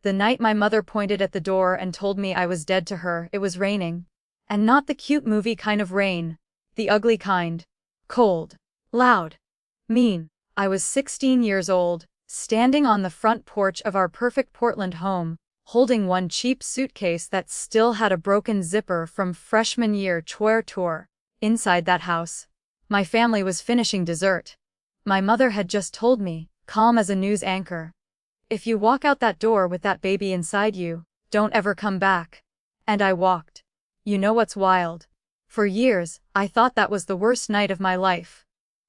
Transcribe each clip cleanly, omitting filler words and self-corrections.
The night my mother pointed at the door and told me I was dead to her, it was raining. And not the cute movie kind of rain. The ugly kind. Cold. Loud. Mean. I was 16 years old, standing on the front porch of our perfect Portland home, holding one cheap suitcase that still had a broken zipper from freshman year tour. Inside that house, my family was finishing dessert. My mother had just told me, calm as a news anchor, "If you walk out that door with that baby inside you, don't ever come back." And I walked. You know what's wild? For years, I thought that was the worst night of my life.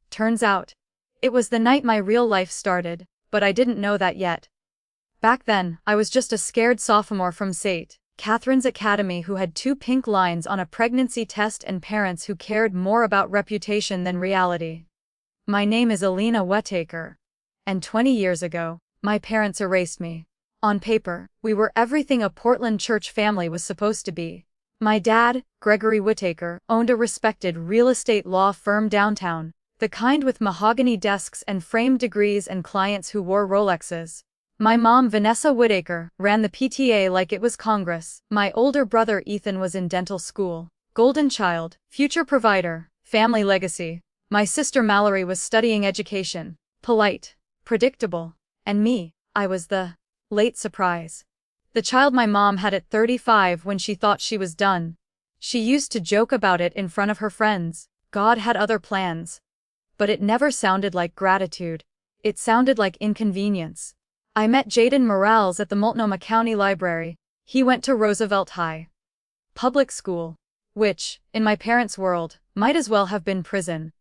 Turns out, it was the night my real life started, but I didn't know that yet. Back then, I was just a scared sophomore from St. Catherine's Academy who had 2 pink lines on a pregnancy test and parents who cared more about reputation than reality. My name is Alina Whittaker. And 20 years ago, my parents erased me. On paper, we were everything a Portland church family was supposed to be. My dad, Gregory Whittaker, owned a respected real estate law firm downtown, the kind with mahogany desks and framed degrees and clients who wore Rolexes. My mom, Vanessa Whittaker, ran the PTA like it was Congress. My older brother Ethan was in dental school. Golden child, future provider, family legacy. My sister Mallory was studying education. Polite, predictable. And me, I was the late surprise. The child my mom had at 35 when she thought she was done. She used to joke about it in front of her friends. God had other plans. But it never sounded like gratitude. It sounded like inconvenience. I met Jaden Morales at the Multnomah County Library. He went to Roosevelt High Public School, which, in my parents' world, might as well have been prison.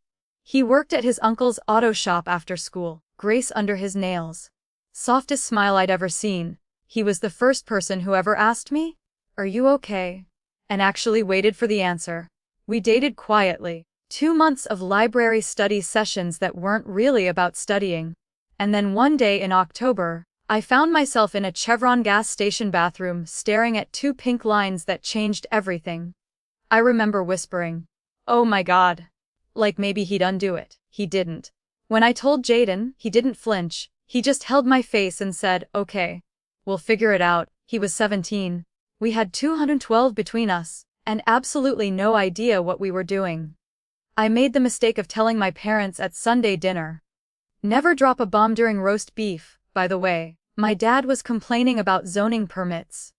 He worked at his uncle's auto shop after school, Grace under his nails. Softest smile I'd ever seen. He was the first person who ever asked me, "Are you okay?" and actually waited for the answer. We dated quietly. 2 months of library study sessions that weren't really about studying. And then one day in October, I found myself in a Chevron gas station bathroom staring at 2 pink lines that changed everything. I remember whispering, "Oh my God." Like maybe he'd undo it. He didn't. When I told Jaden, he didn't flinch. He just held my face and said, "Okay. We'll figure it out." He was 17. We had 212 between us, and absolutely no idea what we were doing. I made the mistake of telling my parents at Sunday dinner. Never drop a bomb during roast beef, by the way. My dad was complaining about zoning permits.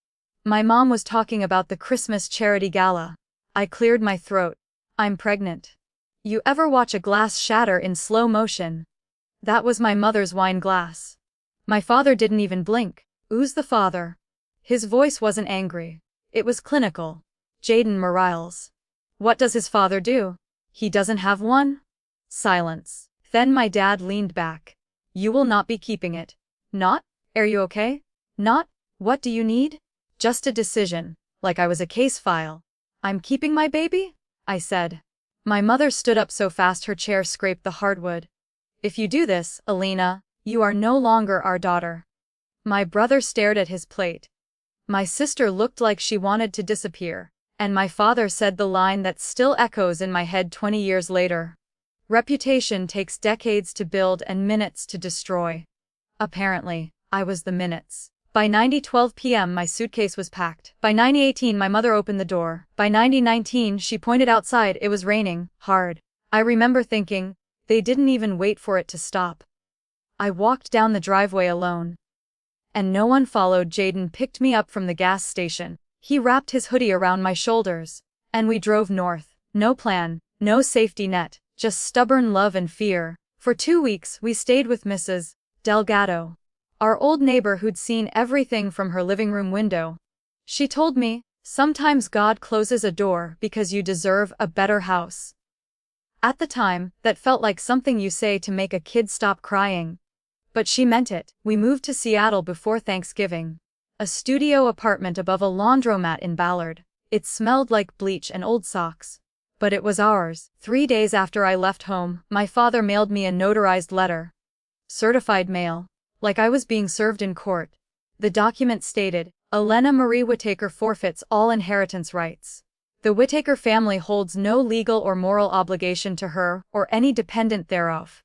My mom was talking about the Christmas charity gala. I cleared my throat. I'm pregnant. You ever watch a glass shatter in slow motion? That was my mother's wine glass. My father didn't even blink. Who's the father? His voice wasn't angry. It was clinical. Jaden Morales. What does his father do? He doesn't have one? Silence. Then my dad leaned back. You will not be keeping it. Not? Are you okay? Not? What do you need? Just a decision, like I was a case file. I'm keeping my baby? I said. My mother stood up so fast her chair scraped the hardwood. If you do this, Alina, you are no longer our daughter. My brother stared at his plate. My sister looked like she wanted to disappear, and my father said the line that still echoes in my head 20 years later. Reputation takes decades to build and minutes to destroy. Apparently, I was the minutes. By 9:12 p.m. my suitcase was packed. By 9:18 my mother opened the door. By 9:19 she pointed outside. It was raining, hard. I remember thinking, they didn't even wait for it to stop. I walked down the driveway alone. And no one followed. Jaden picked me up from the gas station. He wrapped his hoodie around my shoulders. And we drove north. No plan, no safety net, just stubborn love and fear. For 2 weeks we stayed with Mrs. Delgado, our old neighbor who'd seen everything from her living room window. She told me, sometimes God closes a door because you deserve a better house. At the time, that felt like something you say to make a kid stop crying. But she meant it. We moved to Seattle before Thanksgiving. A studio apartment above a laundromat in Ballard. It smelled like bleach and old socks. But it was ours. 3 days after I left home, my father mailed me a notarized letter. Certified mail. Like I was being served in court. The document stated, Elena Marie Whittaker forfeits all inheritance rights. The Whittaker family holds no legal or moral obligation to her or any dependent thereof.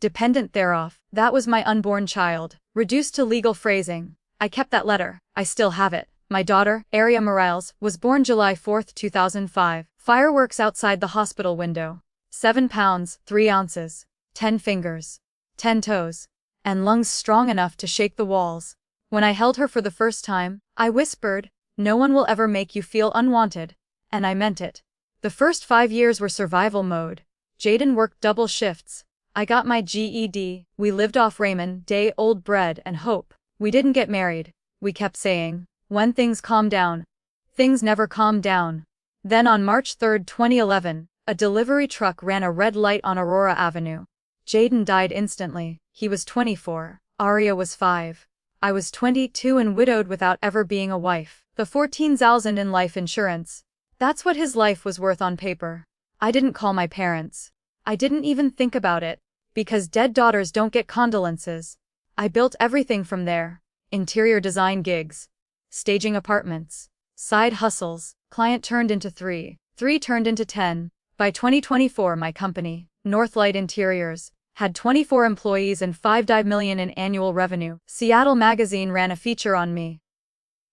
Dependent thereof, that was my unborn child, reduced to legal phrasing. I kept that letter. I still have it. My daughter, Aria Morales, was born July 4, 2005. Fireworks outside the hospital window. 7 pounds, 3 ounces. 10 fingers. 10 toes. And lungs strong enough to shake the walls. When I held her for the first time, I whispered, "No one will ever make you feel unwanted." And I meant it. The first 5 years were survival mode. Jaden worked double shifts. I got my GED. We lived off ramen, day-old bread and hope. We didn't get married. We kept saying, when things calm down. Things never calmed down. Then on March 3, 2011, a delivery truck ran a red light on Aurora Avenue. Jaden died instantly. He was 24. Aria was 5. I was 22 and widowed without ever being a wife. The 14,000 in life insurance. That's what his life was worth on paper. I didn't call my parents. I didn't even think about it, because dead daughters don't get condolences. I built everything from there. Interior design gigs. Staging apartments. Side hustles. Client turned into 3. 3 turned into 10. By 2024 my company, Northlight Interiors, had 24 employees and $5 million in annual revenue. Seattle Magazine ran a feature on me.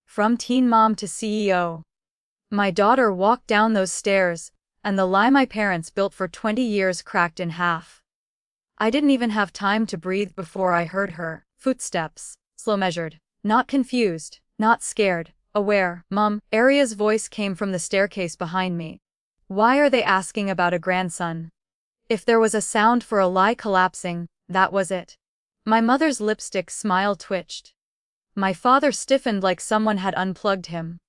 From teen mom to CEO. My daughter walked down those stairs, and the lie my parents built for 20 years cracked in half. I didn't even have time to breathe before I heard her footsteps, slow measured, not confused, not scared, aware. "Mom," Aria's voice came from the staircase behind me. "Why are they asking about a grandson?" If there was a sound for a lie collapsing, that was it. My mother's lipstick smile twitched. My father stiffened like someone had unplugged him.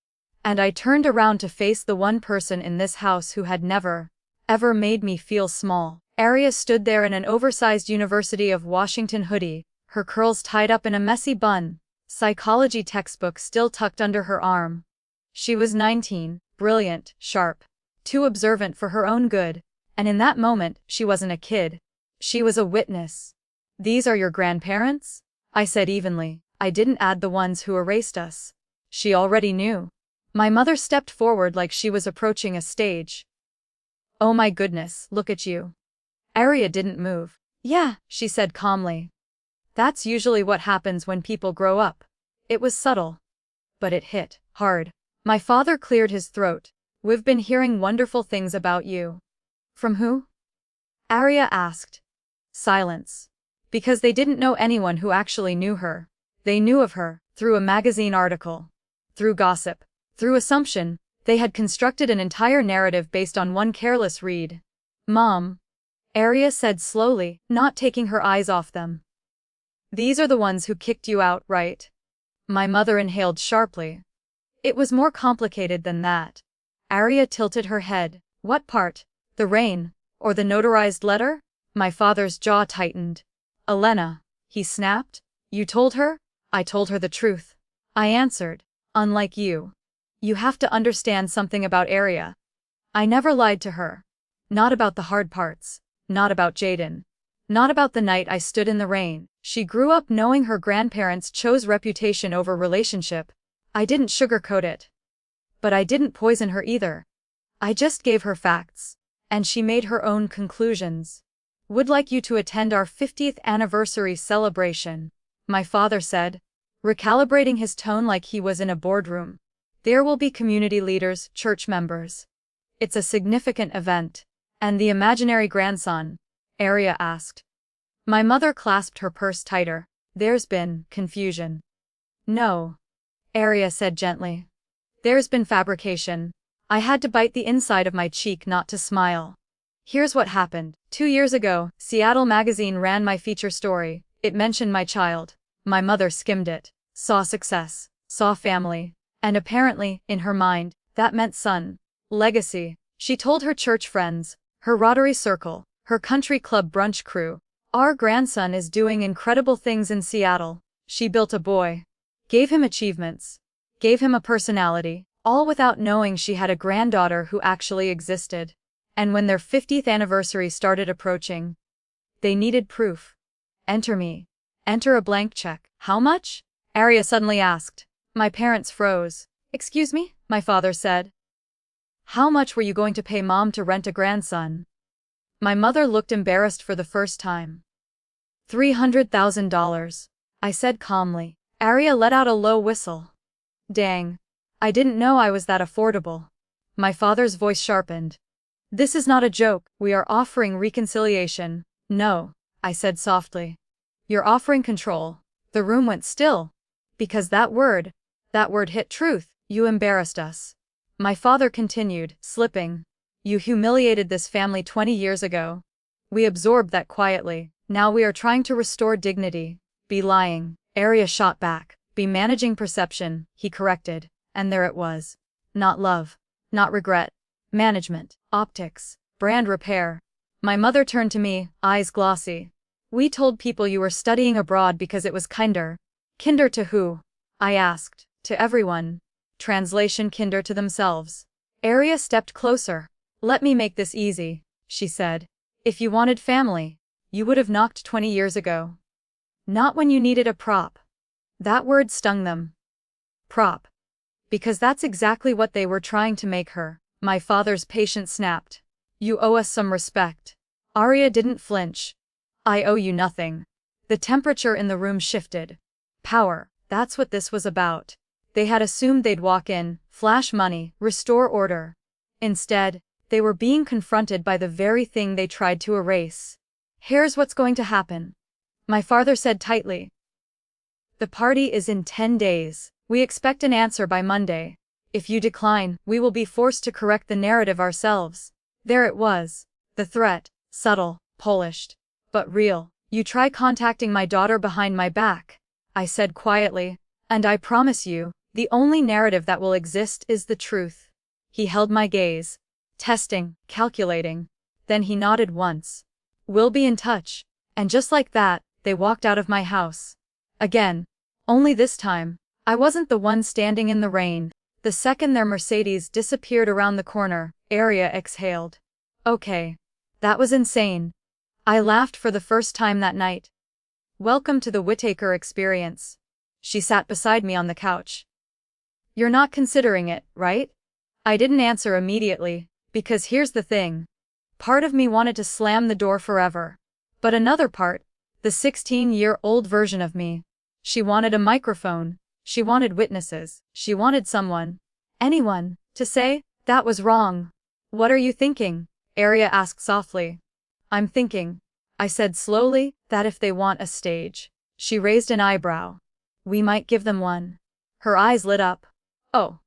And I turned around to face the one person in this house who had never, ever made me feel small. Aria stood there in an oversized University of Washington hoodie, her curls tied up in a messy bun, psychology textbook still tucked under her arm. She was 19, brilliant, sharp, too observant for her own good, and in that moment, she wasn't a kid. She was a witness. "These are your grandparents?" I said evenly. I didn't add the ones who erased us. She already knew. My mother stepped forward like she was approaching a stage. "Oh my goodness, look at you." Aria didn't move. "Yeah," she said calmly. "That's usually what happens when people grow up." It was subtle. But it hit hard. My father cleared his throat. "We've been hearing wonderful things about you." "From who?" Aria asked. Silence. Because they didn't know anyone who actually knew her. They knew of her, through a magazine article. Through gossip. Through assumption. They had constructed an entire narrative based on one careless read. "Mom," Aria said slowly, not taking her eyes off them. "These are the ones who kicked you out, right?" My mother inhaled sharply. "It was more complicated than that." Aria tilted her head. "What part? The rain? Or the notarized letter?" My father's jaw tightened. "Elena," he snapped. "You told her?" "I told her the truth." I answered. "Unlike you. You have to understand something about Aria. I never lied to her. Not about the hard parts. Not about Jaden. Not about the night I stood in the rain. She grew up knowing her grandparents chose reputation over relationship. I didn't sugarcoat it. But I didn't poison her either. I just gave her facts. And she made her own conclusions. "Would like you to attend our 50th anniversary celebration," my father said, recalibrating his tone like he was in a boardroom. "There will be community leaders, church members. It's a significant event." "And the imaginary grandson?" Aria asked. My mother clasped her purse tighter. "There's been confusion." "No," Aria said gently. "There's been fabrication." I had to bite the inside of my cheek not to smile. Here's what happened. 2 years ago, Seattle Magazine ran my feature story. It mentioned my child. My mother skimmed it, saw success, saw family, and apparently, in her mind, that meant son. Legacy. She told her church friends, her Rotary Circle, her country club brunch crew, "Our grandson is doing incredible things in Seattle." She built a boy. Gave him achievements. Gave him a personality. All without knowing she had a granddaughter who actually existed. And when their 50th anniversary started approaching, they needed proof. "Enter me." "Enter a blank check." "How much?" Aria suddenly asked. My parents froze. "Excuse me?" my father said. "How much were you going to pay Mom to rent a grandson?" My mother looked embarrassed for the first time. $300,000, I said calmly. Arya let out a low whistle. Dang. I didn't know I was that affordable. My father's voice sharpened. This is not a joke, we are offering reconciliation. No, I said softly. You're offering control. The room went still. Because that word hit truth. You embarrassed us. My father continued, slipping. You humiliated this family 20 years ago. We absorbed that quietly. Now we are trying to restore dignity. Be lying. Arya shot back. Be managing perception, he corrected. And there it was. Not love. Not regret. Management. Optics. Brand repair. My mother turned to me, eyes glossy. We told people you were studying abroad because it was kinder. Kinder to who? I asked. To everyone. Translation: kinder to themselves. Arya stepped closer. Let me make this easy, she said. If you wanted family, you would have knocked 20 years ago. Not when you needed a prop. That word stung them. Prop. Because that's exactly what they were trying to make her. My father's patience snapped. You owe us some respect. Arya didn't flinch. I owe you nothing. The temperature in the room shifted. Power, that's what this was about. They had assumed they'd walk in, flash money, restore order. Instead, they were being confronted by the very thing they tried to erase. Here's what's going to happen. My father said tightly. The party is in 10 days. We expect an answer by Monday. If you decline, we will be forced to correct the narrative ourselves. There it was. The threat, subtle, polished, but real. You try contacting my daughter behind my back, I said quietly, and I promise you, the only narrative that will exist is the truth. He held my gaze, testing, calculating. Then he nodded once. We'll be in touch. And just like that, they walked out of my house. Again. Only this time, I wasn't the one standing in the rain. The second their Mercedes disappeared around the corner, Arya exhaled. Okay. That was insane. I laughed for the first time that night. Welcome to the Whittaker experience. She sat beside me on the couch. You're not considering it, right? I didn't answer immediately, because here's the thing. Part of me wanted to slam the door forever. But another part, the 16-year-old version of me, she wanted a microphone, she wanted witnesses, she wanted someone, anyone, to say, that was wrong. What are you thinking? Arya asked softly. I'm thinking, I said slowly, that if they want a stage. She raised an eyebrow. We might give them one. Her eyes lit up. Oh.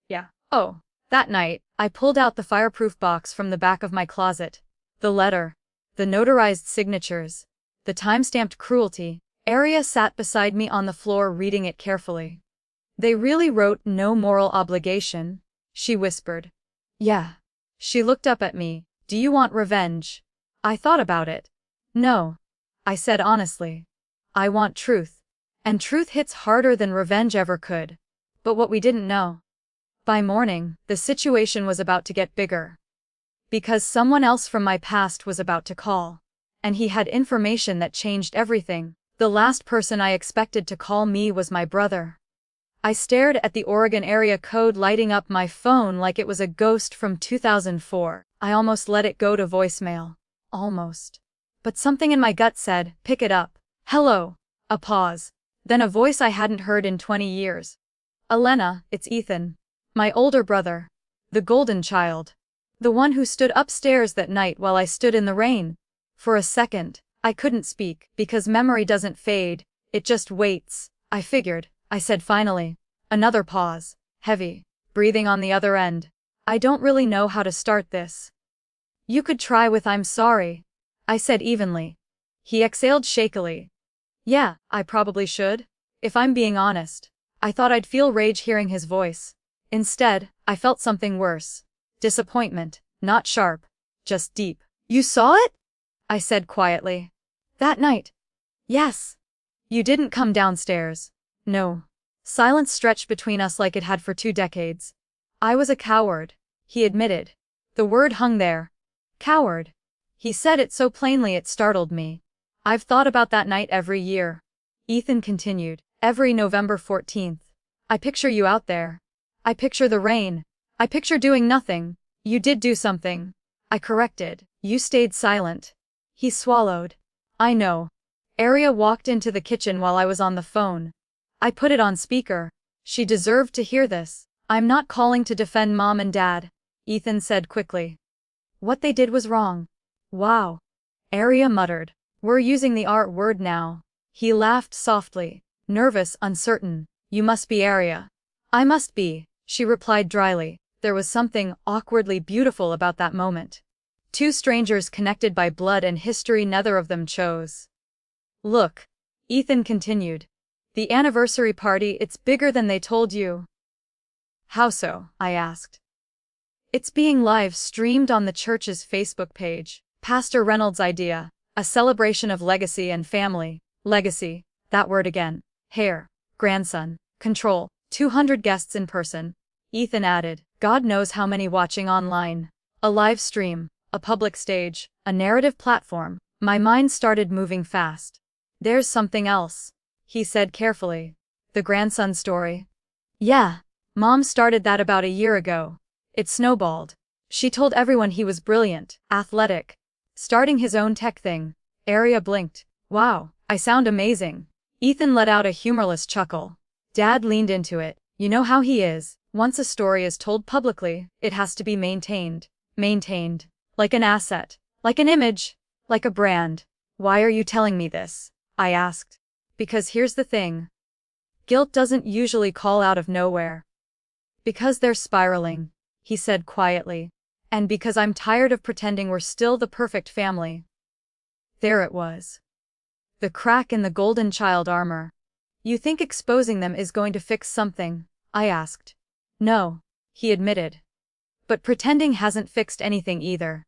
Yeah. Oh. That night, I pulled out the fireproof box from the back of my closet. The letter. The notarized signatures. The time-stamped cruelty. Arya sat beside me on the floor reading it carefully. They really wrote no moral obligation, she whispered. Yeah. She looked up at me. Do you want revenge? I thought about it. No. I said honestly. I want truth. And truth hits harder than revenge ever could. But what we didn't know. By morning, the situation was about to get bigger. Because someone else from my past was about to call. And he had information that changed everything. The last person I expected to call me was my brother. I stared at the Oregon area code lighting up my phone like it was a ghost from 2004. I almost let it go to voicemail. Almost. But something in my gut said, pick it up. Hello. A pause. Then a voice I hadn't heard in 20 years. Elena, it's Ethan. My older brother. The golden child. The one who stood upstairs that night while I stood in the rain. For a second, I couldn't speak, because memory doesn't fade, it just waits. I figured, I said finally. Another pause. Heavy. Breathing on the other end. I don't really know how to start this. You could try with I'm sorry. I said evenly. He exhaled shakily. Yeah, I probably should. If I'm being honest. I thought I'd feel rage hearing his voice. Instead, I felt something worse. Disappointment, not sharp. Just deep. You saw it? I said quietly. That night. Yes. You didn't come downstairs. No. Silence stretched between us like it had for 2 decades. I was a coward, he admitted. The word hung there. Coward. He said it so plainly it startled me. I've thought about that night every year. Ethan continued. Every November 14th. I picture you out there. I picture the rain. I picture doing nothing. You did do something. I corrected. You stayed silent. He swallowed. I know. Arya walked into the kitchen while I was on the phone. I put it on speaker. She deserved to hear this. I'm not calling to defend Mom and Dad, Ethan said quickly. What they did was wrong. Wow. Arya muttered. We're using the R word now. He laughed softly, nervous, uncertain. You must be Arya. I must be, she replied dryly. There was something awkwardly beautiful about that moment. Two strangers connected by blood and history neither of them chose. Look, Ethan continued. The anniversary party, it's bigger than they told you. How so? I asked. It's being live streamed on the church's Facebook page. Pastor Reynolds' idea. A celebration of legacy and family. Legacy, that word again. Hair, grandson, control, 200 guests in person. Ethan added, God knows how many watching online. A live stream, a public stage, a narrative platform. My mind started moving fast. There's something else, he said carefully. The grandson story. Yeah, Mom started that about a year ago. It snowballed. She told everyone he was brilliant, athletic, starting his own tech thing. Arya blinked. Wow, I sound amazing. Ethan let out a humorless chuckle. Dad leaned into it. You know how he is. Once a story is told publicly, it has to be maintained. Maintained. Like an asset. Like an image. Like a brand. Why are you telling me this? I asked. Because here's the thing. Guilt doesn't usually call out of nowhere. Because they're spiraling, he said quietly. And because I'm tired of pretending we're still the perfect family. There it was. The crack in the golden child armor. You think exposing them is going to fix something? I asked. No, he admitted. But pretending hasn't fixed anything either.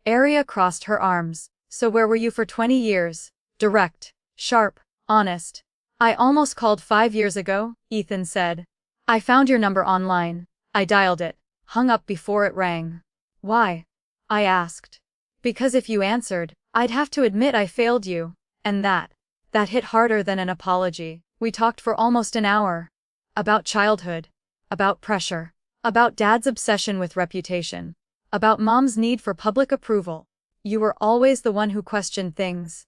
Arya crossed her arms. So where were you for 20 years? Direct, sharp, honest. I almost called 5 years ago, Ethan said. I found your number online. I dialed it, hung up before it rang. Why? I asked. Because if you answered, I'd have to admit I failed you. And that hit harder than an apology. We talked for almost an hour. About childhood. About pressure. About Dad's obsession with reputation. About Mom's need for public approval. You were always the one who questioned things.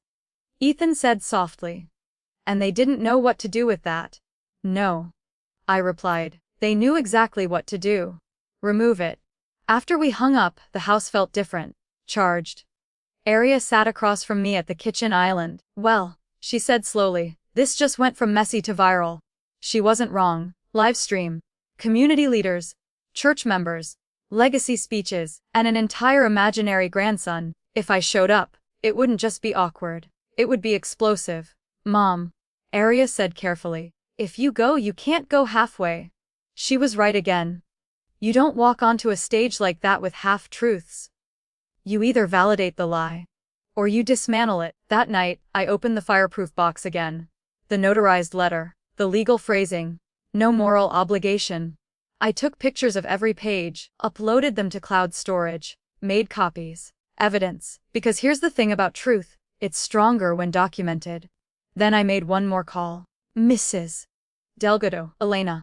Ethan said softly. And they didn't know what to do with that. No. I replied. They knew exactly what to do. Remove it. After we hung up, the house felt different. Charged. Arya sat across from me at the kitchen island. Well, she said slowly, this just went from messy to viral. She wasn't wrong. Live stream. Community leaders. Church members. Legacy speeches. And an entire imaginary grandson. If I showed up, it wouldn't just be awkward. It would be explosive. Mom. Arya said carefully. If you go, you can't go halfway. She was right again. You don't walk onto a stage like that with half-truths. You either validate the lie, or you dismantle it. That night, I opened the fireproof box again. The notarized letter, the legal phrasing, no moral obligation. I took pictures of every page, uploaded them to cloud storage, made copies, evidence, because here's the thing about truth, it's stronger when documented. Then I made one more call. Mrs. Delgado, Elena.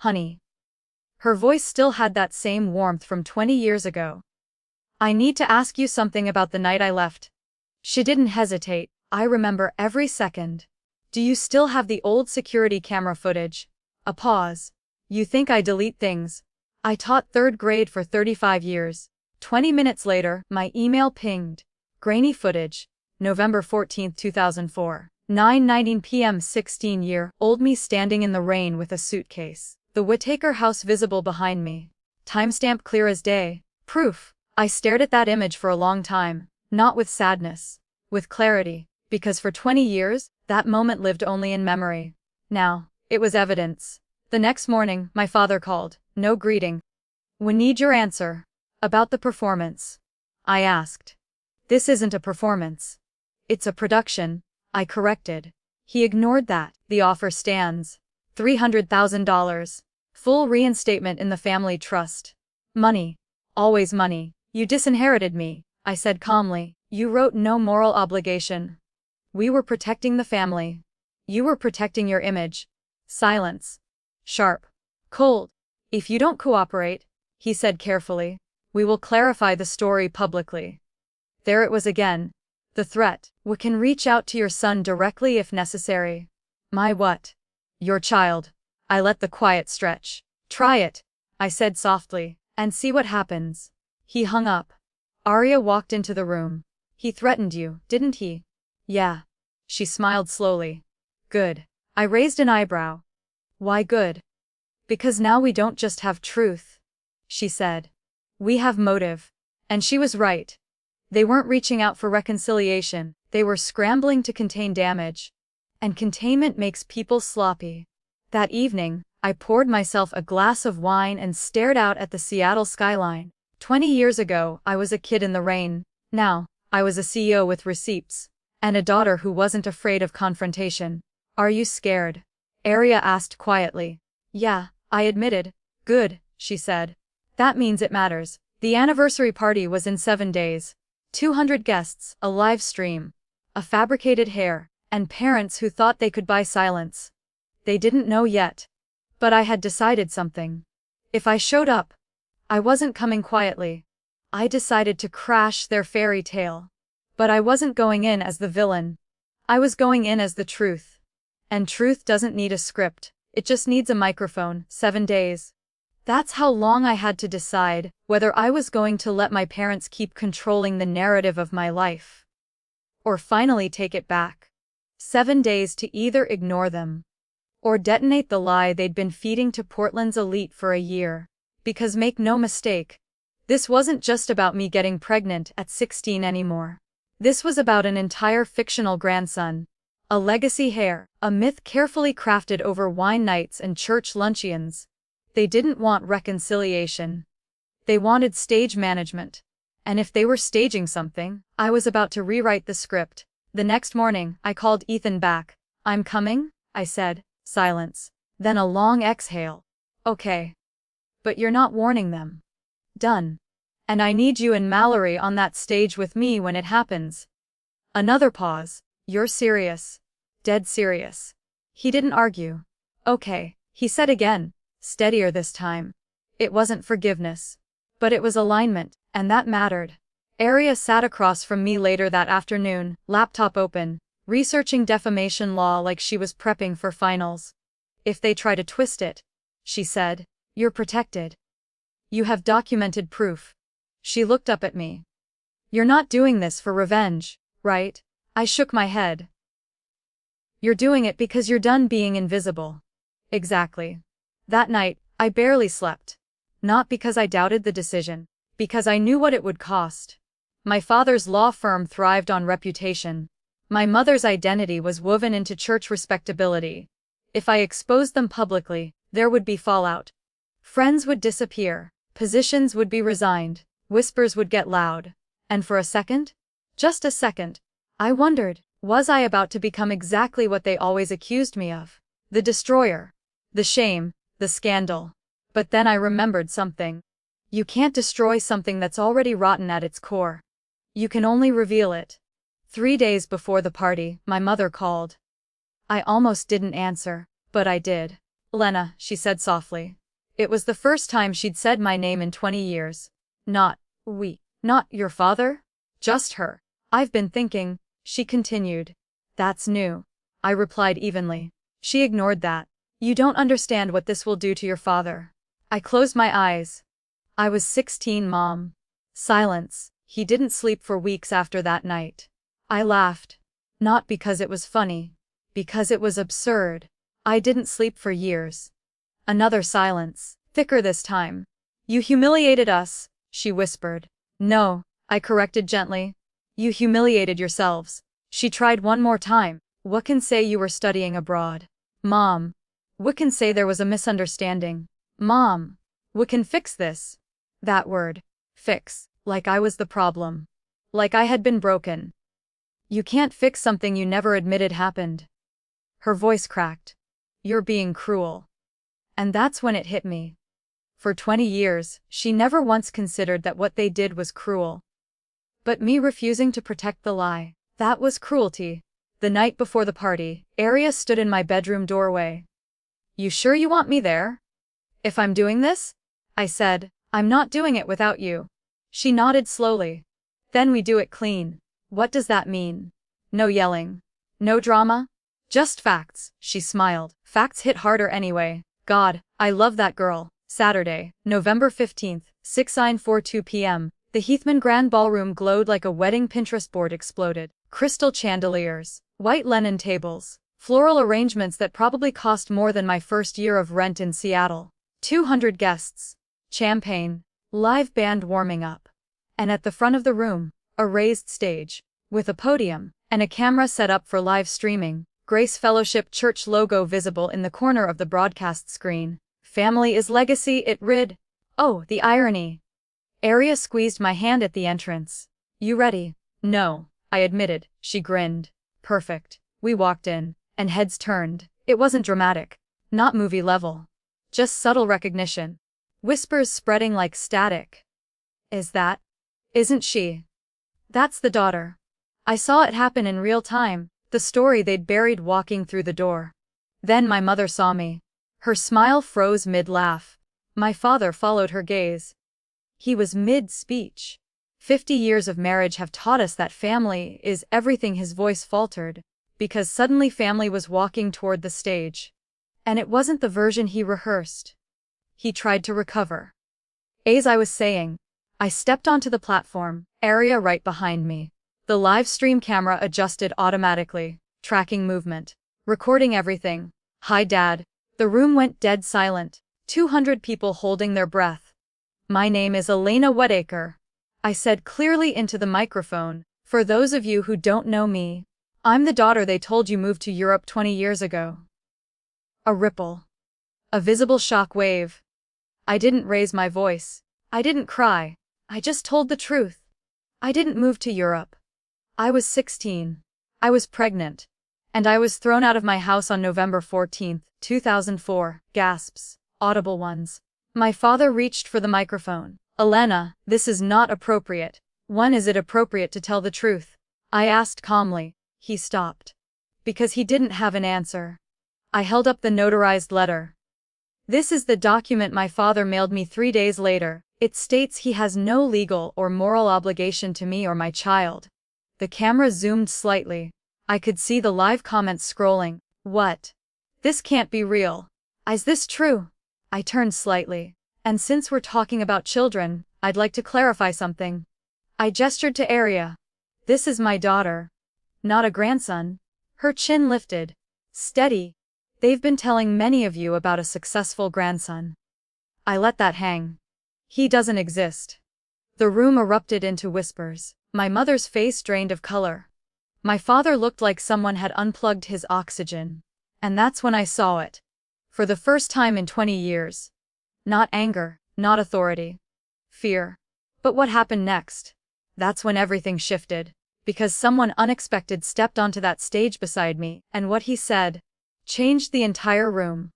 Honey. Her voice still had that same warmth from 20 years ago. I need to ask you something about the night I left. She didn't hesitate. I remember every second. Do you still have the old security camera footage? A pause. You think I delete things? I taught 3rd grade for 35 years. 20 minutes later, my email pinged. Grainy footage. November 14, 2004. 9:19 p.m. 16-year-old me standing in the rain with a suitcase. The Whittaker house visible behind me. Timestamp clear as day. Proof. I stared at that image for a long time, not with sadness, with clarity, because for 20 years, that moment lived only in memory. Now, it was evidence. The next morning, my father called. No greeting. We need your answer. About the performance. I asked. This isn't a performance. It's a production, I corrected. He ignored that. The offer stands. $300,000. Full reinstatement in the family trust. Money. Always money. You disinherited me, I said calmly. You wrote no moral obligation. We were protecting the family. You were protecting your image. Silence. Sharp. Cold. If you don't cooperate, he said carefully, we will clarify the story publicly. There it was again. The threat. We can reach out to your son directly if necessary. My what? Your child. I let the quiet stretch. Try it, I said softly, and see what happens. He hung up. Arya walked into the room. He threatened you, didn't he? Yeah. She smiled slowly. Good. I raised an eyebrow. Why good? Because now we don't just have truth, she said. We have motive. And she was right. They weren't reaching out for reconciliation, they were scrambling to contain damage. And containment makes people sloppy. That evening, I poured myself a glass of wine and stared out at the Seattle skyline. 20 years ago, I was a kid in the rain. Now, I was a CEO with receipts. And a daughter who wasn't afraid of confrontation. Are you scared? Arya asked quietly. Yeah, I admitted. Good, she said. That means it matters. The anniversary party was in 7 days. 200 guests, a live stream, a fabricated hair, and parents who thought they could buy silence. They didn't know yet. But I had decided something. If I showed up, I wasn't coming quietly. I decided to crash their fairy tale. But I wasn't going in as the villain. I was going in as the truth. And truth doesn't need a script, it just needs a microphone. 7 days. That's how long I had to decide whether I was going to let my parents keep controlling the narrative of my life. Or finally take it back. 7 days to either ignore them. Or detonate the lie they'd been feeding to Portland's elite for a year. Because make no mistake, this wasn't just about me getting pregnant at 16 anymore. This was about an entire fictional grandson. A legacy heir, a myth carefully crafted over wine nights and church luncheons. They didn't want reconciliation. They wanted stage management. And if they were staging something, I was about to rewrite the script. The next morning, I called Ethan back. I'm coming, I said. Silence. Then a long exhale. Okay. But you're not warning them. Done. And I need you and Mallory on that stage with me when it happens. Another pause. You're serious. Dead serious. He didn't argue. Okay, he said again. Steadier this time. It wasn't forgiveness. But it was alignment, and that mattered. Arya sat across from me later that afternoon, laptop open, researching defamation law like she was prepping for finals. If they try to twist it, she said, you're protected. You have documented proof. She looked up at me. You're not doing this for revenge, right? I shook my head. You're doing it because you're done being invisible. Exactly. That night, I barely slept. Not because I doubted the decision, because I knew what it would cost. My father's law firm thrived on reputation. My mother's identity was woven into church respectability. If I exposed them publicly, there would be fallout. Friends would disappear, positions would be resigned, whispers would get loud. And for a second, just a second, I wondered, was I about to become exactly what they always accused me of? The destroyer. The shame, the scandal. But then I remembered something. You can't destroy something that's already rotten at its core. You can only reveal it. 3 days before the party, my mother called. I almost didn't answer, but I did. Lena, she said softly. It was the first time she'd said my name in 20 years. Not, we. Not your father? Just her. I've been thinking, she continued. That's new. I replied evenly. She ignored that. You don't understand what this will do to your father. I closed my eyes. I was 16, Mom. Silence. He didn't sleep for weeks after that night. I laughed. Not because it was funny. Because it was absurd. I didn't sleep for years. Another silence, thicker this time. You humiliated us, she whispered. No, I corrected gently. You humiliated yourselves. She tried one more time. What can say you were studying abroad? Mom. What can say there was a misunderstanding? Mom. What can fix this? That word. Fix. Like I was the problem. Like I had been broken. You can't fix something you never admitted happened. Her voice cracked. You're being cruel. And that's when it hit me. For 20 years, she never once considered that what they did was cruel. But me refusing to protect the lie, that was cruelty. The night before the party, Arya stood in my bedroom doorway. You sure you want me there? If I'm doing this? I said, I'm not doing it without you. She nodded slowly. Then we do it clean. What does that mean? No yelling. No drama? Just facts, she smiled. Facts hit harder anyway. God, I love that girl. Saturday, November 15th, 6:42 p.m. The Heathman Grand Ballroom glowed like a wedding Pinterest board exploded. Crystal chandeliers, white linen tables, floral arrangements that probably cost more than my first year of rent in Seattle. 200 guests, champagne, live band warming up. And at the front of the room, a raised stage, with a podium, and a camera set up for live streaming. Grace Fellowship Church logo visible in the corner of the broadcast screen. Family is legacy, it read. Oh, the irony. Aria squeezed my hand at the entrance. You ready? No, I admitted. She grinned. Perfect. We walked in, and heads turned. It wasn't dramatic. Not movie level. Just subtle recognition. Whispers spreading like static. Isn't she? That's the daughter. I saw it happen in real time, the story they'd buried walking through the door. Then my mother saw me. Her smile froze mid-laugh. My father followed her gaze. He was mid-speech. 50 years of marriage have taught us that family is everything. His voice faltered, because suddenly family was walking toward the stage. And it wasn't the version he rehearsed. He tried to recover. As I was saying, I stepped onto the platform, area right behind me. The live stream camera adjusted automatically, tracking movement, recording everything. Hi, Dad. The room went dead silent, 200 people holding their breath. My name is Elena Whittaker. I said clearly into the microphone. For those of you who don't know me, I'm the daughter they told you moved to Europe 20 years ago. A ripple. A visible shock wave. I didn't raise my voice. I didn't cry. I just told the truth. I didn't move to Europe. I was 16. I was pregnant. And I was thrown out of my house on November 14, 2004. Gasps. Audible ones. My father reached for the microphone. Elena, this is not appropriate. When is it appropriate to tell the truth? I asked calmly. He stopped. Because he didn't have an answer. I held up the notarized letter. This is the document my father mailed me 3 days later. It states he has no legal or moral obligation to me or my child. The camera zoomed slightly. I could see the live comments scrolling. What? This can't be real. Is this true? I turned slightly. And since we're talking about children, I'd like to clarify something. I gestured to Aria. This is my daughter. Not a grandson. Her chin lifted. Steady. They've been telling many of you about a successful grandson. I let that hang. He doesn't exist. The room erupted into whispers. My mother's face drained of color. My father looked like someone had unplugged his oxygen. And that's when I saw it. For the first time in 20 years. Not anger, not authority. Fear. But what happened next? That's when everything shifted. Because someone unexpected stepped onto that stage beside me, and what he said changed the entire room.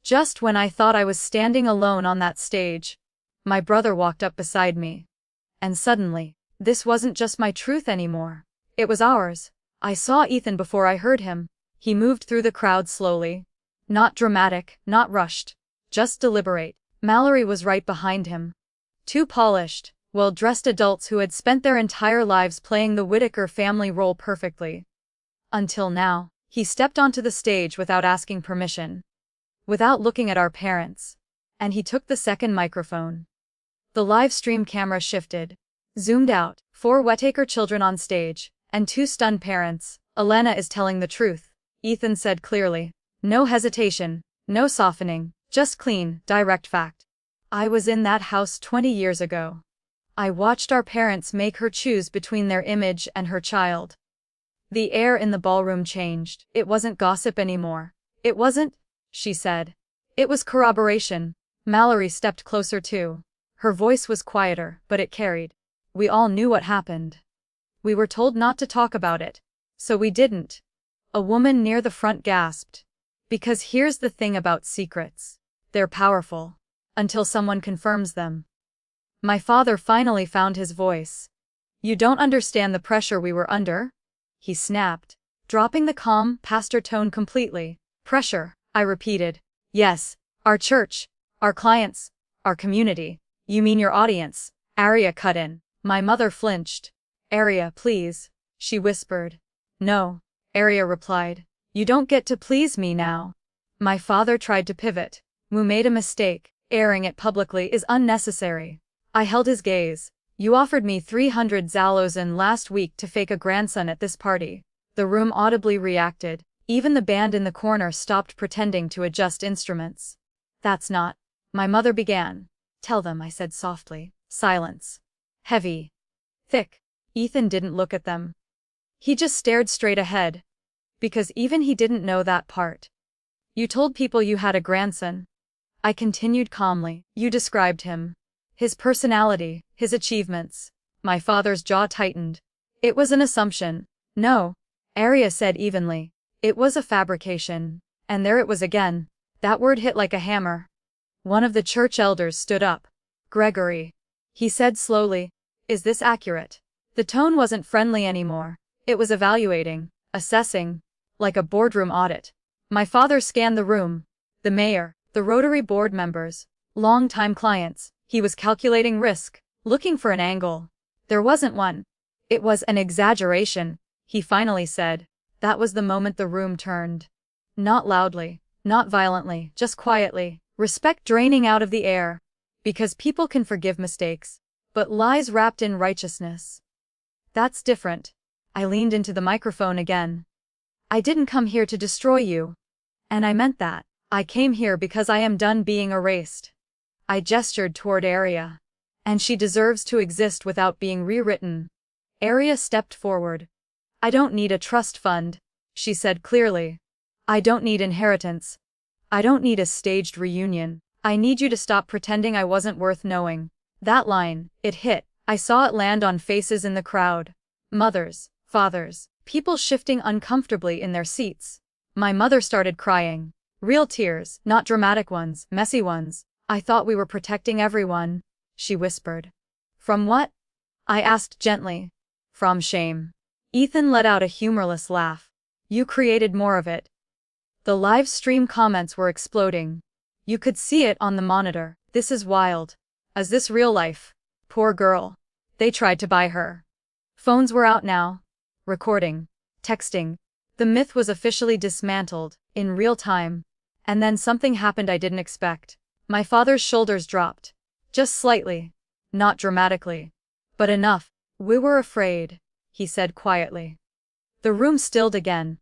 Just when I thought I was standing alone on that stage, my brother walked up beside me. And suddenly, this wasn't just my truth anymore. It was ours. I saw Ethan before I heard him. He moved through the crowd slowly. Not dramatic, not rushed. Just deliberate. Mallory was right behind him. Two polished, well-dressed adults who had spent their entire lives playing the Whittaker family role perfectly. Until now, he stepped onto the stage without asking permission. Without looking at our parents. And he took the second microphone. The live stream camera shifted. Zoomed out, 4 Whittaker children on stage, and 2 stunned parents. Elena is telling the truth, Ethan said clearly. No hesitation, no softening, just clean, direct fact. I was in that house 20 years ago. I watched our parents make her choose between their image and her child. The air in the ballroom changed. It wasn't gossip anymore. It wasn't, she said. It was corroboration. Mallory stepped closer too. Her voice was quieter, but it carried. We all knew what happened. We were told not to talk about it. So we didn't. A woman near the front gasped. Because here's the thing about secrets. They're powerful. Until someone confirms them. My father finally found his voice. You don't understand the pressure we were under? He snapped, dropping the calm, pastor tone completely. Pressure, I repeated. Yes, our church, our clients, our community. You mean your audience? Aria cut in. My mother flinched. Aria, please, she whispered. No, Aria replied. You don't get to please me now. My father tried to pivot. "We made a mistake. Airing it publicly is unnecessary." I held his gaze. "You offered me 300 zalozen last week to fake a grandson at this party." The room audibly reacted. Even the band in the corner stopped pretending to adjust instruments. "That's not..." my mother began. "Tell them," I said softly. Silence. Heavy. Thick. Ethan didn't look at them. He just stared straight ahead. Because even he didn't know that part. "You told people you had a grandson." I continued calmly. "You described him. His personality, his achievements." My father's jaw tightened. "It was an assumption." "No," Arya said evenly. "It was a fabrication." And there it was again. That word hit like a hammer. One of the church elders stood up. "Gregory," he said slowly, "is this accurate?" The tone wasn't friendly anymore. It was evaluating, assessing, like a boardroom audit. My father scanned the room. The mayor, the Rotary board members, long-time clients. He was calculating risk, looking for an angle. There wasn't one. "It was an exaggeration," he finally said. That was the moment the room turned. Not loudly, not violently, just quietly, respect draining out of the air. Because people can forgive mistakes, but lies wrapped in righteousness, that's different. I leaned into the microphone again. "I didn't come here to destroy you. And I meant that. I came here because I am done being erased." I gestured toward Arya. "And she deserves to exist without being rewritten." Arya stepped forward. "I don't need a trust fund," she said clearly. "I don't need inheritance. I don't need a staged reunion. I need you to stop pretending I wasn't worth knowing." That line, it hit. I saw it land on faces in the crowd. Mothers, fathers, people shifting uncomfortably in their seats. My mother started crying. Real tears, not dramatic ones, messy ones. "I thought we were protecting everyone," she whispered. "From what?" I asked gently. "From shame." Ethan let out a humorless laugh. "You created more of it." The live stream comments were exploding. You could see it on the monitor. "This is wild. Is this real life? Poor girl. They tried to buy her." Phones were out now. Recording. Texting. The myth was officially dismantled, in real time. And then something happened I didn't expect. My father's shoulders dropped. Just slightly. Not dramatically. But enough. "We were afraid," he said quietly. The room stilled again.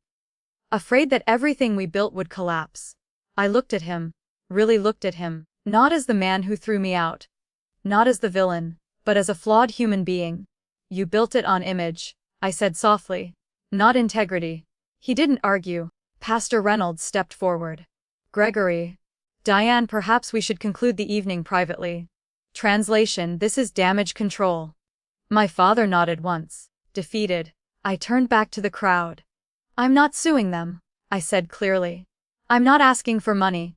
Afraid that everything we built would collapse. I looked at him. Really looked at him. Not as the man who threw me out. Not as the villain. But as a flawed human being. "You built it on image," I said softly. "Not integrity." He didn't argue. Pastor Reynolds stepped forward. "Gregory. Diane, perhaps we should conclude the evening privately." Translation: "This is damage control." My father nodded once. Defeated. I turned back to the crowd. "I'm not suing them," I said clearly. "I'm not asking for money.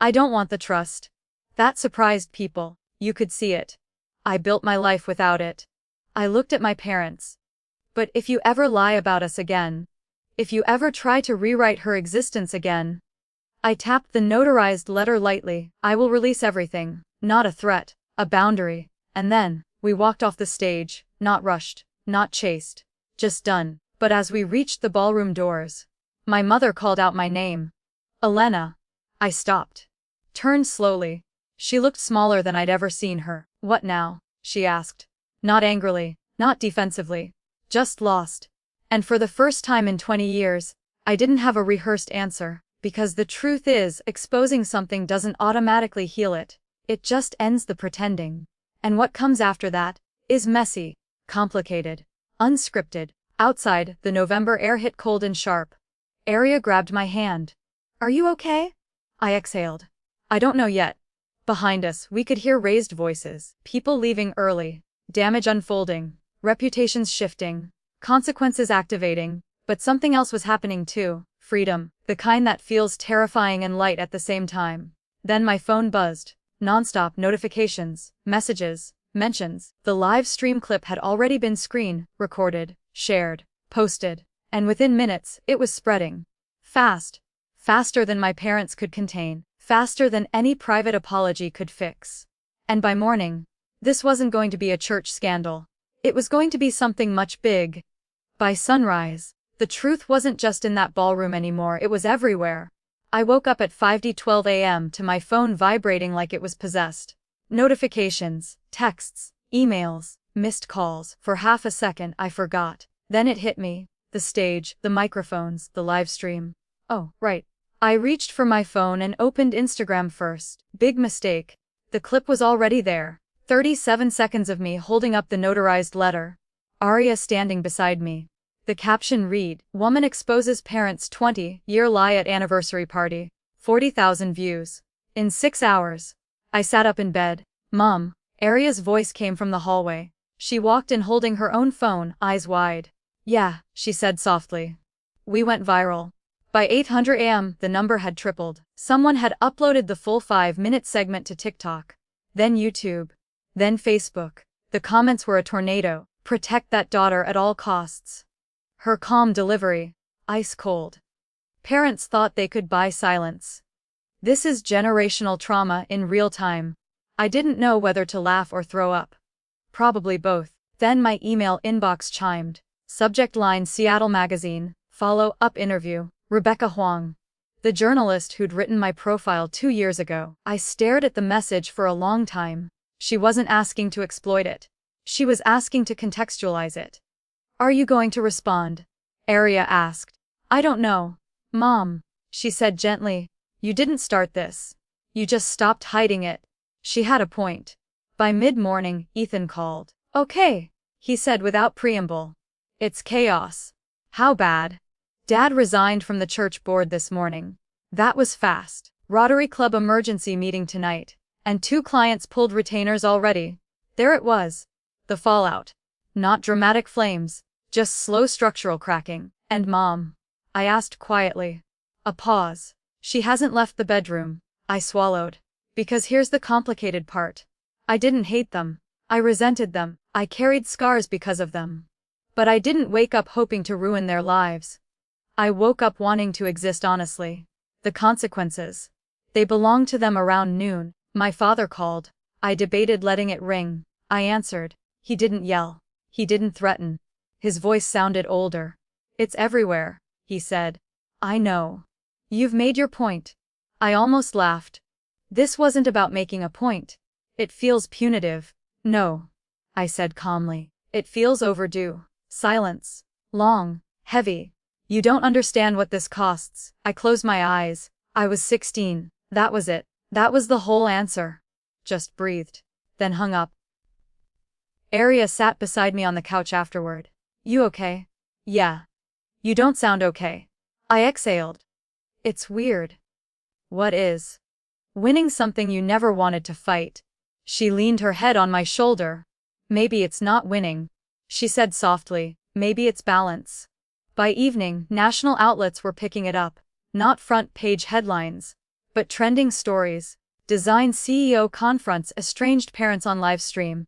I don't want the trust." That surprised people. You could see it. I built my life without it. I looked at my parents. "But if you ever lie about us again, if you ever try to rewrite her existence again..." I tapped the notarized letter lightly. "I will release everything." Not a threat, a boundary. And then, we walked off the stage, not rushed, not chased. Just done. But as we reached the ballroom doors, my mother called out my name. "Elena." I stopped. Turned slowly. She looked smaller than I'd ever seen her. "What now?" she asked. Not angrily, not defensively. Just lost. And for the first time in 20 years, I didn't have a rehearsed answer. Because the truth is, exposing something doesn't automatically heal it. It just ends the pretending. And what comes after that is messy, complicated, unscripted. Outside, the November air hit cold and sharp. Arya grabbed my hand. "Are you okay?" I exhaled. "I don't know yet." Behind us, we could hear raised voices. People leaving early. Damage unfolding. Reputations shifting. Consequences activating. But something else was happening too. Freedom. The kind that feels terrifying and light at the same time. Then my phone buzzed. Nonstop notifications, messages, mentions. The live stream clip had already been screen recorded, shared, posted. And within minutes, it was spreading. Fast. Faster than my parents could contain. Faster than any private apology could fix. And by morning, this wasn't going to be a church scandal. It was going to be something much big. By sunrise, the truth wasn't just in that ballroom anymore, it was everywhere. I woke up at 5:12 a.m. to my phone vibrating like it was possessed. Notifications, texts, emails, missed calls. For half a second I forgot. Then it hit me. The stage, the microphones, the live stream. Oh, right. I reached for my phone and opened Instagram first. Big mistake. The clip was already there. 37 seconds of me holding up the notarized letter. Arya standing beside me. The caption read, "Woman exposes parents' 20-year lie at anniversary party. 40,000 views. In 6 hours." I sat up in bed. "Mom." Arya's voice came from the hallway. She walked in holding her own phone, eyes wide. "Yeah," she said softly. "We went viral." By 8:00 a.m., the number had tripled. Someone had uploaded the full 5-minute segment to TikTok. Then YouTube. Then Facebook. The comments were a tornado. "Protect that daughter at all costs." Her calm delivery. Ice cold. Parents thought they could buy silence. This is generational trauma in real time. I didn't know whether to laugh or throw up. Probably both. Then my email inbox chimed. Subject line Seattle Magazine, follow-up interview, Rebecca Huang. The journalist who'd written my profile 2 years ago. I stared at the message for a long time. She wasn't asking to exploit it. She was asking to contextualize it. "Are you going to respond?" Arya asked. "I don't know. Mom," she said gently. "You didn't start this. You just stopped hiding it." She had a point. By mid-morning, Ethan called. "Okay," he said without preamble. "It's chaos." "How bad?" "Dad resigned from the church board this morning." That was fast. "Rotary Club emergency meeting tonight. And 2 clients pulled retainers already." There it was. The fallout. Not dramatic flames, just slow structural cracking. "And Mom?" I asked quietly. A pause. "She hasn't left the bedroom." I swallowed. Because here's the complicated part. I didn't hate them. I resented them. I carried scars because of them. But I didn't wake up hoping to ruin their lives. I woke up wanting to exist honestly. The consequences. They belonged to them. Around noon, my father called. I debated letting it ring. I answered. He didn't yell. He didn't threaten. His voice sounded older. "It's everywhere," he said. "I know. You've made your point." I almost laughed. This wasn't about making a point. It feels punitive. "No," I said calmly. "It feels overdue." Silence. Long. Heavy. "You don't understand what this costs." I closed my eyes. I was 16. That was it. That was the whole answer. Just breathed. Then hung up. Arya sat beside me on the couch afterward. "You okay?" "Yeah." "You don't sound okay." I exhaled. "It's weird." "What is?" "Winning something you never wanted to fight." She leaned her head on my shoulder. "Maybe it's not winning," she said softly. "Maybe it's balance." By evening, national outlets were picking it up. Not front-page headlines, but trending stories. Design CEO confronts estranged parents on live stream.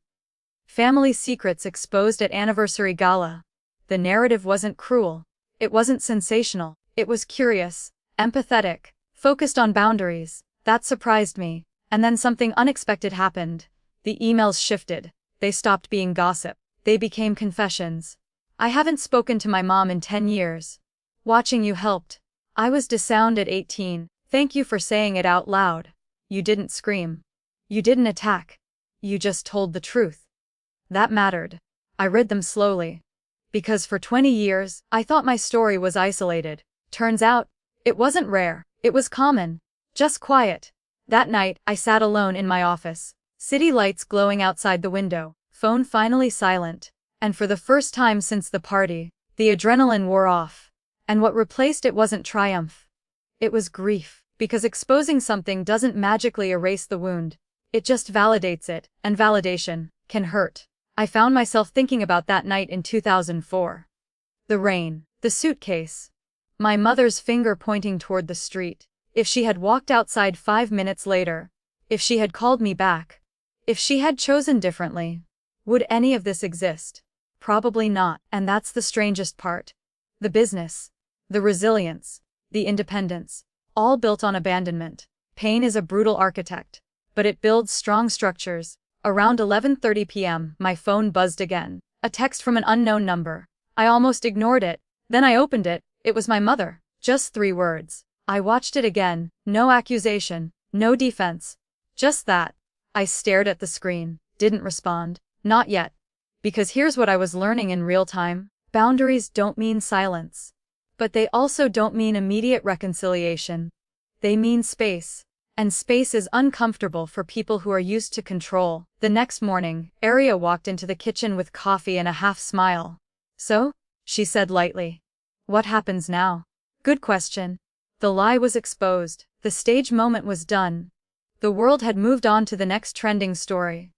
Family secrets exposed at anniversary gala. The narrative wasn't cruel. It wasn't sensational. It was curious, empathetic, focused on boundaries. That surprised me. And then something unexpected happened. The emails shifted. They stopped being gossip. They became confessions. "I haven't spoken to my mom in 10 years. Watching you helped. I was disowned at 18. Thank you for saying it out loud. You didn't scream. You didn't attack. You just told the truth." That mattered. I read them slowly. Because for 20 years, I thought my story was isolated. Turns out, it wasn't rare. It was common. Just quiet. That night, I sat alone in my office. City lights glowing outside the window. Phone finally silent. And for the first time since the party, the adrenaline wore off. And what replaced it wasn't triumph. It was grief. Because exposing something doesn't magically erase the wound. It just validates it, and validation can hurt. I found myself thinking about that night in 2004. The rain, the suitcase. My mother's finger pointing toward the street. If she had walked outside 5 minutes later. If she had called me back. If she had chosen differently. Would any of this exist? Probably not, and that's the strangest part. The business. The resilience. The independence. All built on abandonment. Pain is a brutal architect. But it builds strong structures. Around 11:30 p.m., my phone buzzed again. A text from an unknown number. I almost ignored it. Then I opened it. It was my mother. Just 3 words. I watched it again, no accusation, no defense. Just that. I stared at the screen, didn't respond. Not yet. Because here's what I was learning in real time. Boundaries don't mean silence. But they also don't mean immediate reconciliation. They mean space. And space is uncomfortable for people who are used to control. The next morning, Aria walked into the kitchen with coffee and a half smile. So? She said lightly. What happens now? Good question. The lie was exposed. The stage moment was done. The world had moved on to the next trending story.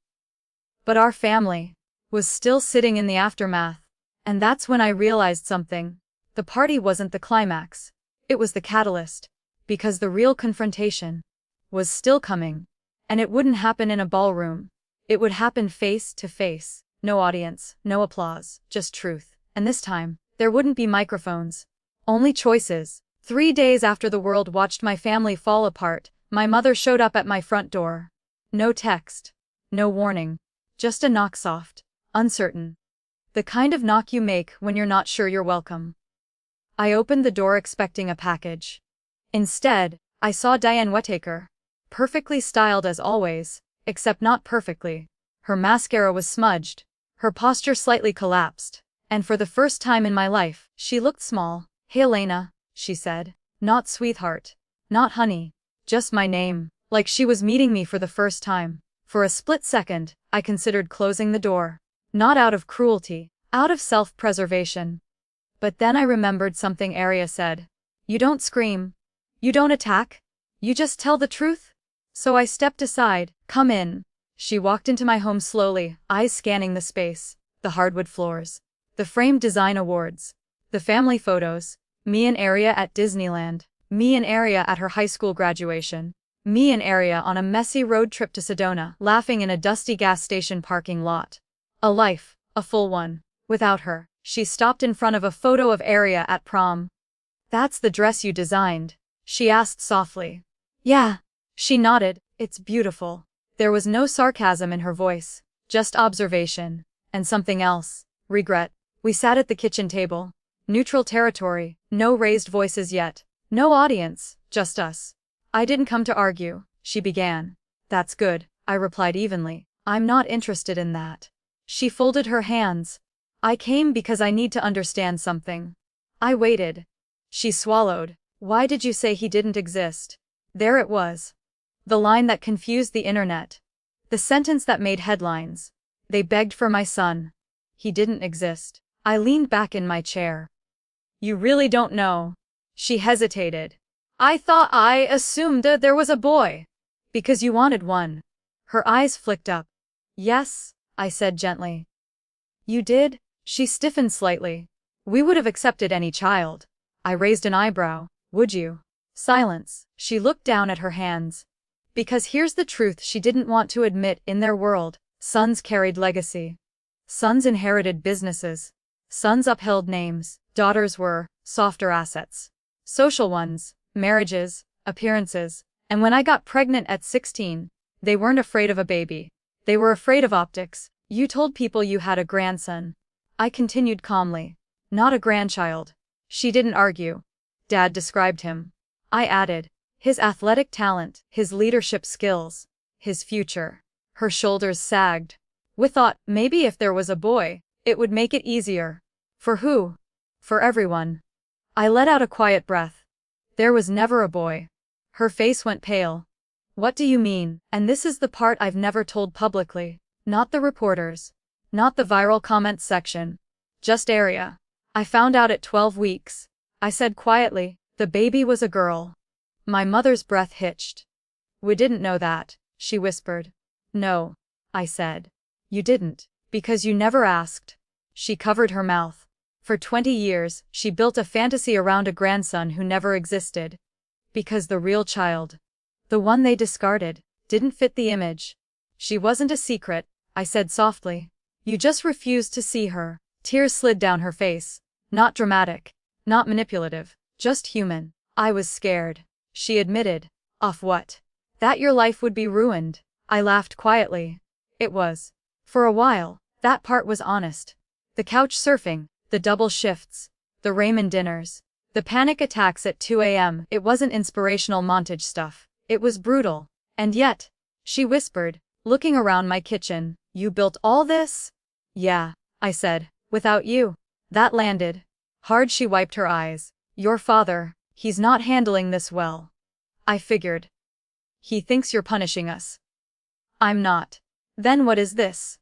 But our family was still sitting in the aftermath. And that's when I realized something. The party wasn't the climax. It was the catalyst. Because the real confrontation was still coming. And it wouldn't happen in a ballroom. It would happen face to face. No audience, no applause, just truth. And this time, there wouldn't be microphones. Only choices. 3 days after the world watched my family fall apart, my mother showed up at my front door. No text. No warning. Just a knock, soft, uncertain. The kind of knock you make when you're not sure you're welcome. I opened the door expecting a package. Instead, I saw Diane Whittaker. Perfectly styled as always, except not perfectly. Her mascara was smudged, her posture slightly collapsed, and for the first time in my life, she looked small. Hey Elena, she said. Not sweetheart. Not honey. Just my name. Like she was meeting me for the first time. For a split second, I considered closing the door. Not out of cruelty, out of self-preservation. But then I remembered something Aria said. You don't scream. You don't attack. You just tell the truth? So I stepped aside. Come in. She walked into my home slowly, eyes scanning the space, the hardwood floors, the framed design awards, the family photos, me and Aria at Disneyland, me and Aria at her high school graduation, me and Aria on a messy road trip to Sedona, laughing in a dusty gas station parking lot. A life, a full one. Without her. She stopped in front of a photo of Aria at prom. That's the dress you designed? She asked softly. Yeah. She nodded. It's beautiful. There was no sarcasm in her voice, just observation. And something else. Regret. We sat at the kitchen table. Neutral territory, no raised voices yet. No audience, just us. I didn't come to argue, she began. That's good, I replied evenly. I'm not interested in that. She folded her hands. I came because I need to understand something. I waited. She swallowed. Why did you say he didn't exist? There it was. The line that confused the internet. The sentence that made headlines. They begged for my son. He didn't exist. I leaned back in my chair. You really don't know? She hesitated. I assumed there was a boy. Because you wanted one. Her eyes flicked up. Yes, I said gently. You did? She stiffened slightly. We would have accepted any child. I raised an eyebrow. Would you? Silence. She looked down at her hands. Because here's the truth she didn't want to admit in their world. Sons carried legacy. Sons inherited businesses. Sons upheld names. Daughters were softer assets. Social ones, marriages, appearances. And when I got pregnant at 16, they weren't afraid of a baby. They were afraid of optics. You told people you had a grandson. I continued calmly. Not a grandchild. She didn't argue. Dad described him. I added. His athletic talent, his leadership skills, his future. Her shoulders sagged. We thought, maybe if there was a boy, it would make it easier. For who? For everyone. I let out a quiet breath. There was never a boy. Her face went pale. What do you mean? And this is the part I've never told publicly. Not the reporters. Not the viral comments section. Just Aria. I found out at 12 weeks. I said quietly, the baby was a girl. My mother's breath hitched. We didn't know that, she whispered. No, I said. You didn't, because you never asked. She covered her mouth. For 20 years, she built a fantasy around a grandson who never existed. Because the real child, the one they discarded, didn't fit the image. She wasn't a secret, I said softly. You just refused to see her. Tears slid down her face. Not dramatic, not manipulative, just human. I was scared. She admitted. Of what? That your life would be ruined. I laughed quietly. It was. For a while, that part was honest. The couch surfing, the double shifts, the ramen dinners, The panic attacks at 2 a.m., it wasn't inspirational montage stuff. It was brutal. And yet, she whispered, looking around my kitchen, "You built all this?" "Yeah," I said, "without you." That landed hard. She wiped her eyes. "Your father, he's not handling this well." I figured. "He thinks you're punishing us." "I'm not." "Then what is this?"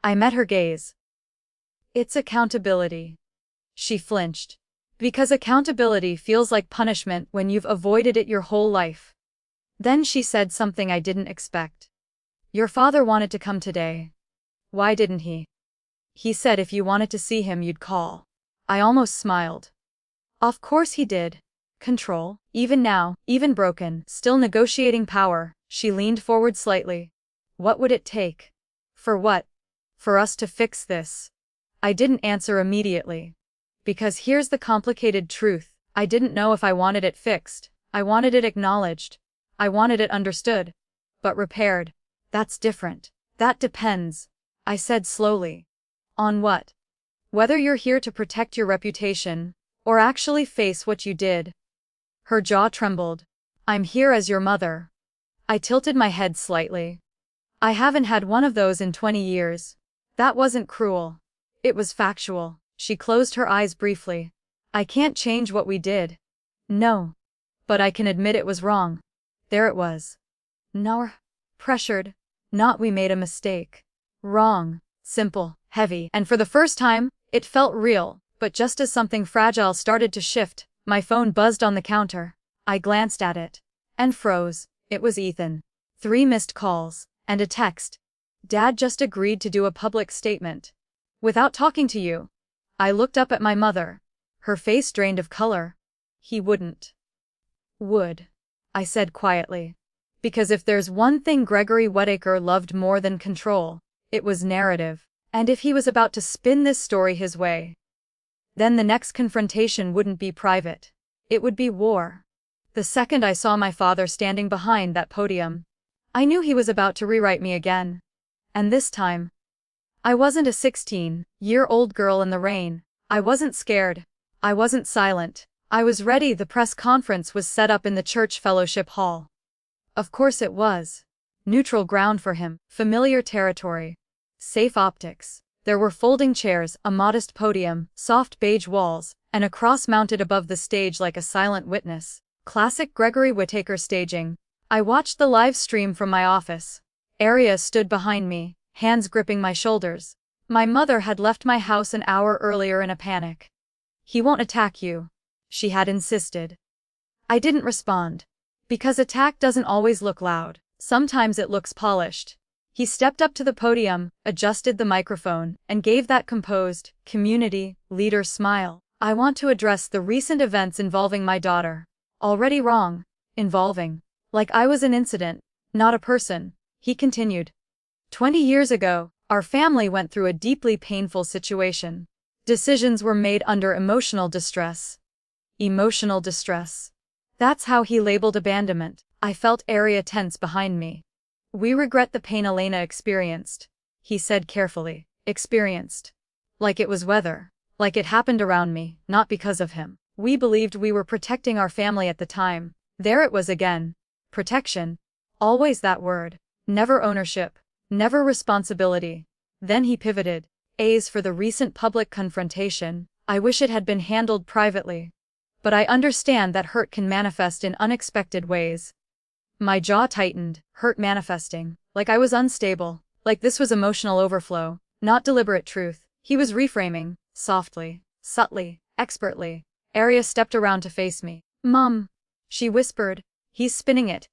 I met her gaze. "It's accountability." She flinched. "Because accountability feels like punishment when you've avoided it your whole life." Then she said something I didn't expect. "Your father wanted to come today. Why didn't he?" "He said if you wanted to see him you'd call." I almost smiled. Of course he did. Control, even now, even broken, still negotiating power. She leaned forward slightly. "What would it take?" "For what?" "For us to fix this." I didn't answer immediately. Because here's the complicated truth. I didn't know if I wanted it fixed. I wanted it acknowledged. I wanted it understood. But repaired. That's different. "That depends," I said slowly. "On what?" "Whether you're here to protect your reputation, or actually face what you did." Her jaw trembled. "I'm here as your mother." I tilted my head slightly. "I haven't had one of those in 20 years. That wasn't cruel. It was factual." She closed her eyes briefly. "I can't change what we did." "No. But I can admit it was wrong." There it was. No. Pressured. Not we made a mistake. Wrong. Simple. Heavy. And for the first time, it felt real. But just as something fragile started to shift, my phone buzzed on the counter. I glanced at it. And froze. It was Ethan. 3 missed calls. And a text. "Dad just agreed to do a public statement. Without talking to you." I looked up at my mother. Her face drained of color. "He wouldn't." "Would," I said quietly. Because if there's one thing Gregory Whittaker loved more than control, it was narrative. And if he was about to spin this story his way, then the next confrontation wouldn't be private. It would be war. The second I saw my father standing behind that podium, I knew he was about to rewrite me again. And this time, I wasn't a 16-year-old girl in the rain. I wasn't scared. I wasn't silent. I was ready. The press conference was set up in the church fellowship hall. Of course it was. Neutral ground for him, familiar territory. Safe optics. There were folding chairs, a modest podium, soft beige walls, and a cross mounted above the stage like a silent witness. Classic Gregory Whittaker staging. I watched the live stream from my office. Arya stood behind me, hands gripping my shoulders. My mother had left my house an hour earlier in a panic. "He won't attack you," she had insisted. I didn't respond. Because attack doesn't always look loud. Sometimes it looks polished. He stepped up to the podium, adjusted the microphone, and gave that composed, community leader smile. "I want to address the recent events involving my daughter." Already wrong. Involving. Like I was an incident, not a person. He continued. 20 years ago, our family went through a deeply painful situation. Decisions were made under emotional distress. Emotional distress. That's how he labeled abandonment. I felt Arya tense behind me. "We regret the pain Elena experienced," he said carefully. Experienced. Like it was weather. Like it happened around me, not because of him. We believed we were protecting our family at the time. There it was again. Protection. Always that word. Never ownership. Never responsibility. Then he pivoted. "As for the recent public confrontation, I wish it had been handled privately. But I understand that hurt can manifest in unexpected ways." My jaw tightened. Hurt manifesting. Like I was unstable. Like this was emotional overflow, not deliberate truth. He was reframing. Softly. Subtly. Expertly. Arya stepped around to face me. "Mom," she whispered. "He's spinning it."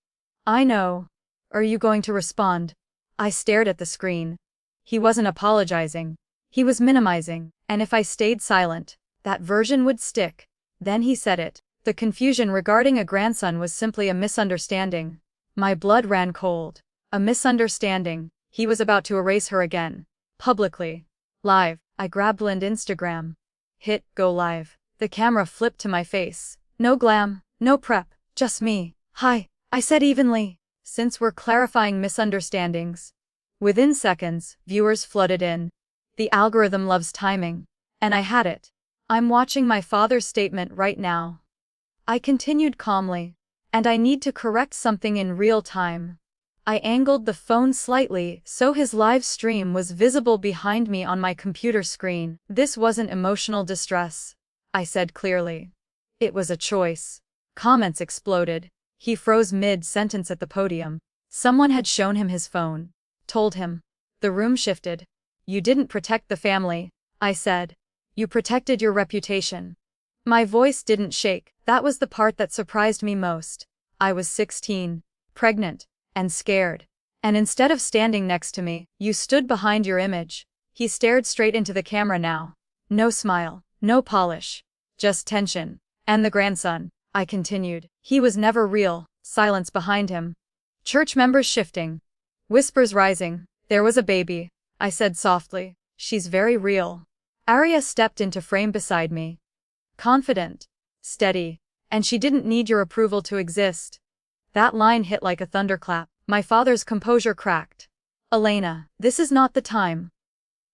"I know. Are you going to respond?" I stared at the screen. He wasn't apologizing. He was minimizing. And if I stayed silent, that version would stick. Then he said it. The confusion regarding a grandson was simply a misunderstanding. My blood ran cold. A misunderstanding. He was about to erase her again. Publicly. Live. I grabbed Instagram. Hit go live. The camera flipped to my face. No glam, no prep, just me. "Hi," I said evenly. "Since we're clarifying misunderstandings." Within seconds, viewers flooded in. The algorithm loves timing. And I had it. I'm watching my father's statement right now. I continued calmly. And I need to correct something in real time. I angled the phone slightly so his live stream was visible behind me on my computer screen. This wasn't emotional distress, I said clearly. It was a choice. Comments exploded. He froze mid-sentence at the podium. Someone had shown him his phone. Told him. The room shifted. You didn't protect the family, I said. You protected your reputation. My voice didn't shake. That was the part that surprised me most. I was 16, pregnant, and scared. And instead of standing next to me, you stood behind your image. He stared straight into the camera now. No smile, no polish. Just tension. And the grandson, I continued. He was never real. Silence behind him. Church members shifting. Whispers rising. There was a baby, I said softly. She's very real. Arya stepped into frame beside me. Confident. Steady. And she didn't need your approval to exist. That line hit like a thunderclap. My father's composure cracked. Elena, this is not the time.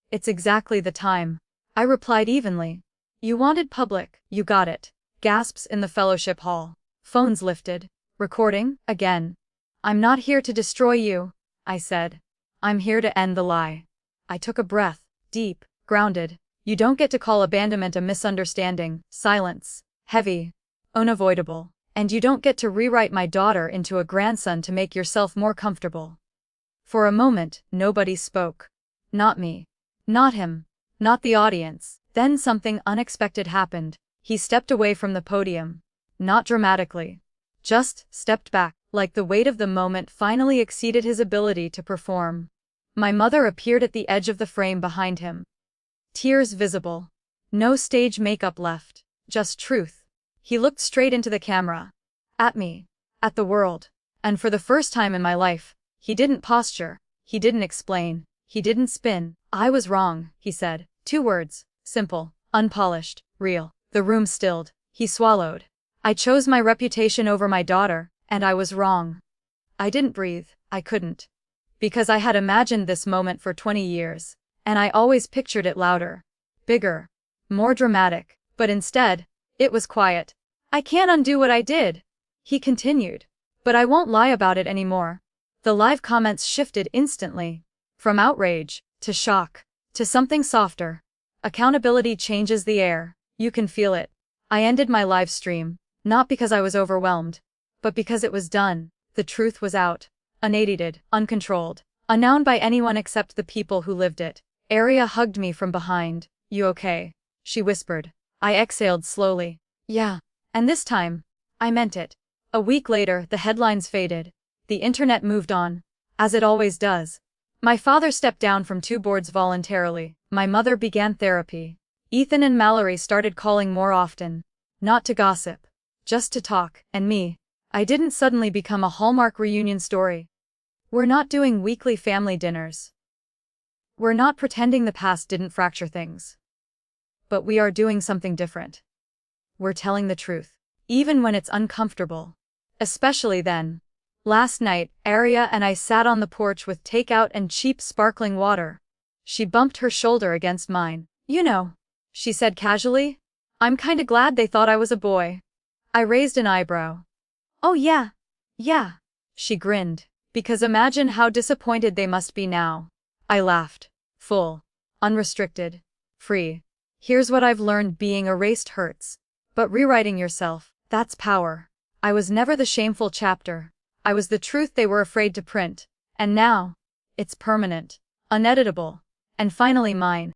It's exactly the time. I replied evenly. You wanted public, you got it. Gasps in the fellowship hall. Phones lifted. Recording, again. I'm not here to destroy you, I said. I'm here to end the lie. I took a breath, deep, grounded. You don't get to call abandonment a misunderstanding. Silence. Heavy. Unavoidable. And you don't get to rewrite my daughter into a grandson to make yourself more comfortable. For a moment, nobody spoke. Not me. Not him. Not the audience. Then something unexpected happened. He stepped away from the podium. Not dramatically. Just stepped back, like the weight of the moment finally exceeded his ability to perform. My mother appeared at the edge of the frame behind him. Tears visible. No stage makeup left. Just truth. He looked straight into the camera. At me. At the world. And for the first time in my life, he didn't posture. He didn't explain. He didn't spin. I was wrong, he said. 2 words. Simple. Unpolished. Real. The room stilled. He swallowed. I chose my reputation over my daughter, and I was wrong. I didn't breathe. I couldn't. Because I had imagined this moment for 20 years. And I always pictured it louder. Bigger. More dramatic. But instead, it was quiet. I can't undo what I did, he continued. But I won't lie about it anymore. The live comments shifted instantly. From outrage, to shock, to something softer. Accountability changes the air. You can feel it. I ended my live stream, not because I was overwhelmed, but because it was done. The truth was out. Unedited, uncontrolled, unknown by anyone except the people who lived it. Arya hugged me from behind. You okay? She whispered. I exhaled slowly. Yeah. And this time, I meant it. A week later, the headlines faded. The internet moved on. As it always does. My father stepped down from 2 boards voluntarily. My mother began therapy. Ethan and Mallory started calling more often. Not to gossip. Just to talk. And me. I didn't suddenly become a Hallmark reunion story. We're not doing weekly family dinners. We're not pretending the past didn't fracture things. But we are doing something different. We're telling the truth. Even when it's uncomfortable. Especially then. Last night, Arya and I sat on the porch with takeout and cheap sparkling water. She bumped her shoulder against mine. You know, she said casually. I'm kinda glad they thought I was a boy. I raised an eyebrow. Oh yeah. Yeah. She grinned. Because imagine how disappointed they must be now. I laughed. Full. Unrestricted. Free. Here's what I've learned: being erased hurts. But rewriting yourself, that's power. I was never the shameful chapter. I was the truth they were afraid to print. And now, it's permanent, uneditable, and finally mine.